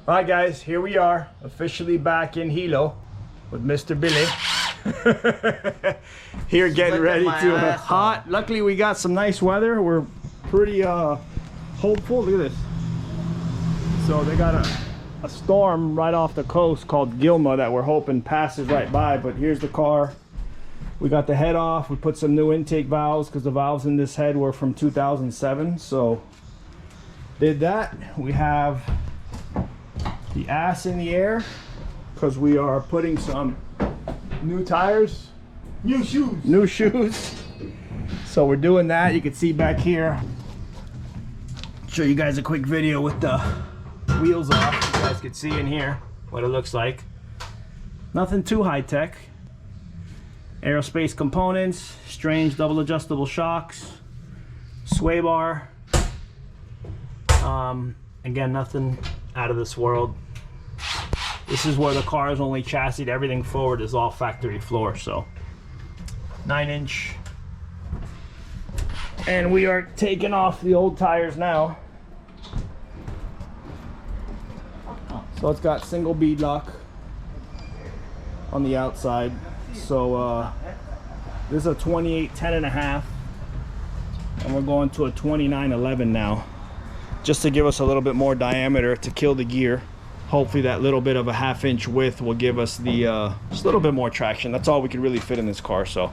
Alright guys, here we are, officially back in Hilo with Mr. Billy. Here getting ready to hot. Luckily we got some nice weather. We're pretty hopeful. Look at this. So they got a storm right off the coast called Gilma that we're hoping passes right by, but here's the car. We got the head off. We put some new intake valves because the valves in this head were from 2007, so did that. We have the ass in the air because we are putting some new tires, new shoes. So we're doing that. You can see back here, show you guys a quick video with the wheels off. You guys can see in here what it looks like. Nothing too high-tech. Aerospace components, strange double adjustable shocks, sway bar. Again, nothing out of this world. This is where the car is only chassis. Everything forward is all factory floor, so 9-inch. And we are taking off the old tires now. So it's got single bead lock on the outside. So this is a 28 10.5, and we're going to a 29 11 now, just to give us a little bit more diameter to kill the gear. Hopefully that little bit of a 1/2 inch width will give us the just a little bit more traction. That's all we could really fit in this car. So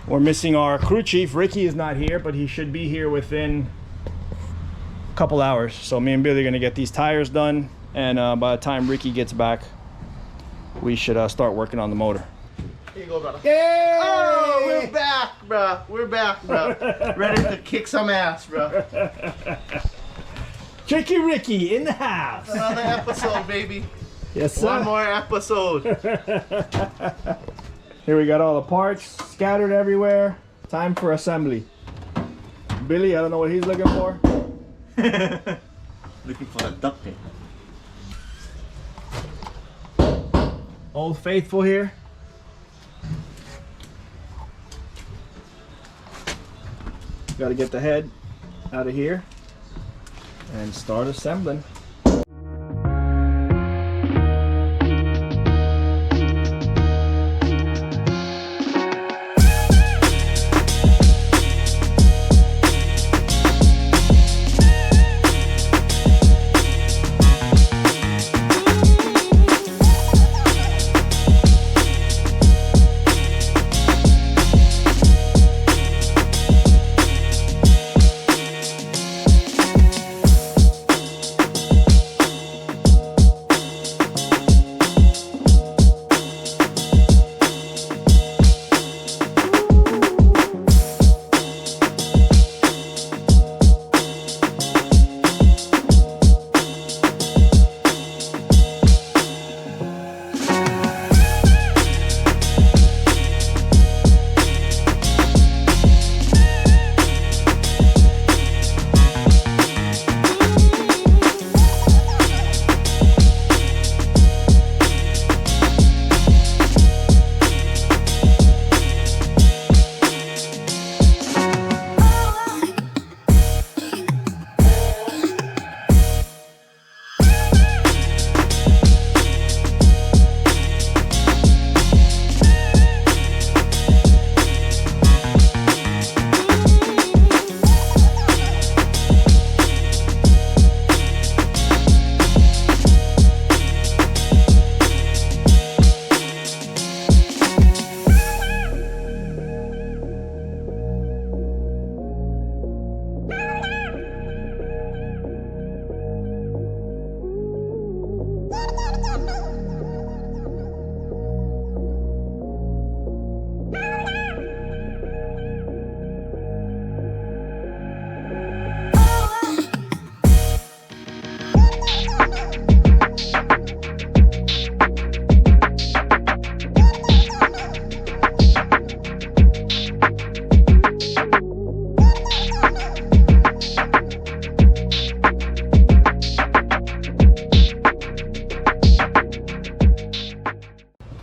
we're missing our crew chief. Ricky is not here, but he should be here within a couple hours. So me and Billy are gonna get these tires done, and by the time Ricky gets back, we should start working on the motor. Here you go, brother. Yay! Oh, we're back, bro. We're back, bro. Ready to kick some ass, bro. Tricky Ricky in the house. Another episode, baby. Yes, sir. One more episode. Here we got all the parts scattered everywhere. Time for assembly. Billy, I don't know what he's looking for. Looking for a duct tape. Old Faithful here. Got to get the head out of here and start assembling.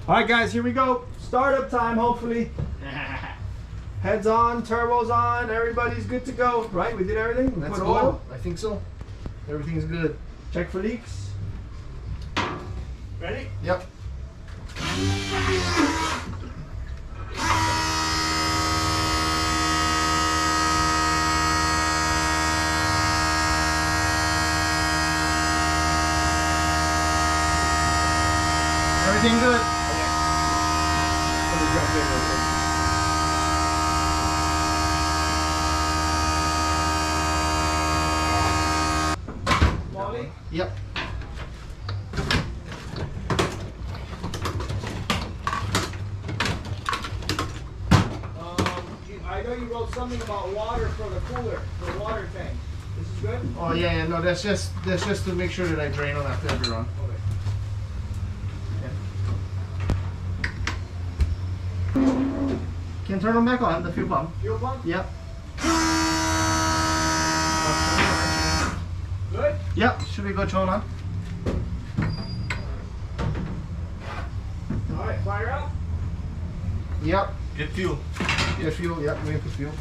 Alright guys, here we go. Startup time, hopefully. Heads on, turbos on, everybody's good to go. Right? We did everything? We put oil? I think so. Everything's good. Everything's good. Check for leaks. Ready? Yep. Everything good? Okay. Let me jump in real quick. Molly? Yep. I know you wrote something about water for the cooler, for the water tank. This is good? Oh yeah, no, that's just to make sure that I drain on after every run. Okay. Can turn them back on, the fuel pump. Fuel pump? Yep. Good? Yep, should be good, turn on. Alright, fire up. Yep. Get fuel. Get fuel, yep, we have to fuel.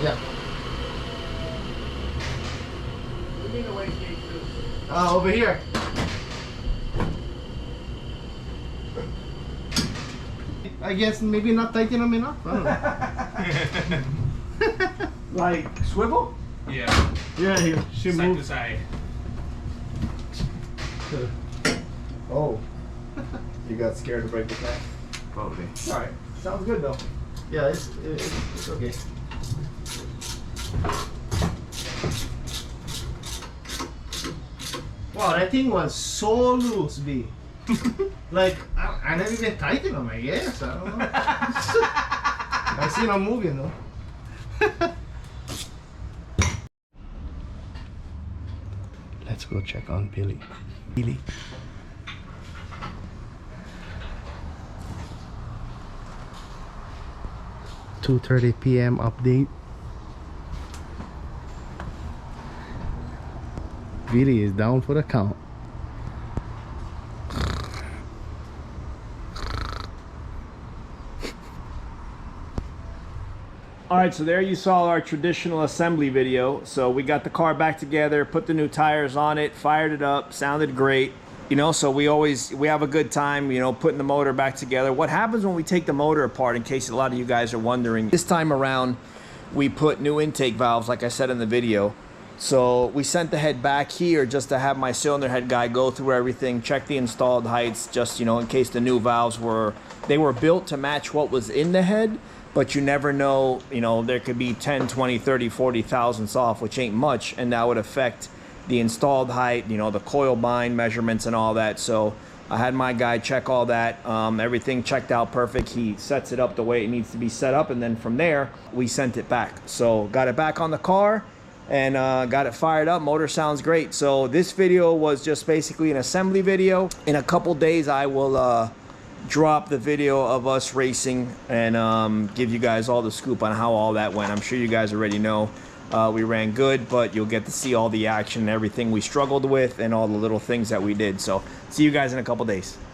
Yeah. What do you mean the waste gate too? Over here. I guess maybe not tighten them enough. I don't know. Like swivel? Yeah. Yeah, he should Side move. to side. Oh. You got scared to break the tank? Probably. Alright, sounds good though. Yeah, it's okay. Wow, that thing was so loose, B. Like, I never even tightened them, I guess. I don't know. I seen them moving though. Let's go check on Billy. Billy. (2:30 p.m. update. Billy is down for the count. Alright, so there you saw our traditional assembly video. So we got the car back together, put the new tires on it, fired it up, sounded great. You know, so we have a good time, you know, putting the motor back together. What happens when we take the motor apart, in case a lot of you guys are wondering, this time around we put new intake valves, like I said in the video. So we sent the head back here just to have my cylinder head guy go through everything, check the installed heights, just, you know, in case the new valves were built to match what was in the head, but you never know, you know, there could be 10, 20, 30, 40 thousandths off, which ain't much, and that would affect the installed height, you know, the coil bind measurements and all that. So I had my guy check all that. Everything checked out perfect. He sets it up the way it needs to be set up, and then from there we sent it back. So got it back on the car and got it fired up. Motor sounds great. So this video was just basically an assembly video. In a couple days I will drop the video of us racing and give you guys all the scoop on how all that went. I'm sure you guys already know. We ran good, but you'll get to see all the action and everything we struggled with and all the little things that we did. So see you guys in a couple days.